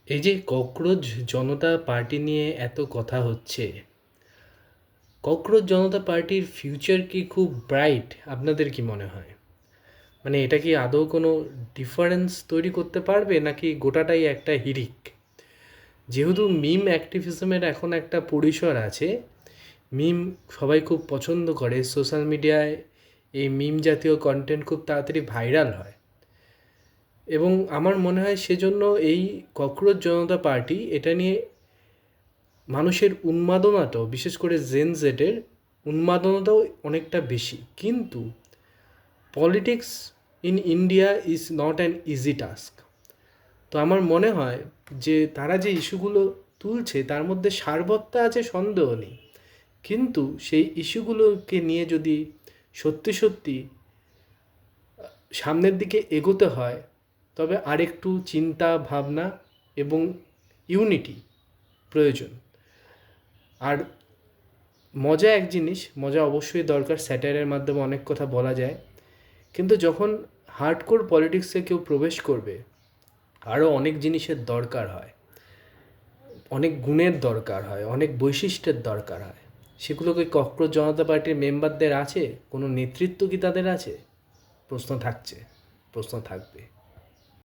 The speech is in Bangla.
এই যে ককরোচ জনতা পার্টি নিয়ে এত কথা হচ্ছে, ককরোচ জনতা পার্টির ফিউচার কি খুব ব্রাইট? আপনাদের কি মনে হয়? মানে এটা কি আদৌ কোনো ডিফারেন্স তৈরি করতে পারবে, নাকি গোটাটাই একটা হিড়িক? যেহেতু মিম অ্যাক্টিভিজমের এখন একটা পরিসর আছে, মিম সবাই খুব পছন্দ করে, সোশ্যাল মিডিয়ায় এই মিম জাতীয় কন্টেন্ট খুব তাড়াতাড়ি ভাইরাল হয়, এবং আমার মনে হয় সেজন্য এই ককরোচ জনতা পার্টি এটা নিয়ে মানুষের উন্মাদনাটাও, বিশেষ করে জেন জেডের উন্মাদনাটাও অনেকটা বেশি। কিন্তু politics in India is not an easy task. তো আমার মনে হয় যে তারা যে ইস্যুগুলো তুলছে তার মধ্যে সারবত্তা আছে, সন্দেহ নেই। কিন্তু সেই ইস্যুগুলোকে নিয়ে যদি সত্যি সত্যি সামনের দিকে এগোতে হয়, তবে আরেকটু চিন্তা ভাবনা এবং ইউনিটি প্রয়োজন। আর মজা এক জিনিস, মজা অবশ্যই দরকার, স্যাটায়ারের মাধ্যমে অনেক কথা বলা যায়, কিন্তু যখন হার্ডকোর পলিটিক্সে কেউ প্রবেশ করবে, আরও অনেক জিনিসের দরকার হয়, অনেক গুণের দরকার হয়, অনেক বৈশিষ্ট্যের দরকার হয়। সেগুলোকে ককরোচ জনতা পার্টির মেম্বারদের আছে? কোনো নেতৃত্ব কি তাদের আছে? প্রশ্ন থাকছে, প্রশ্ন থাকবে।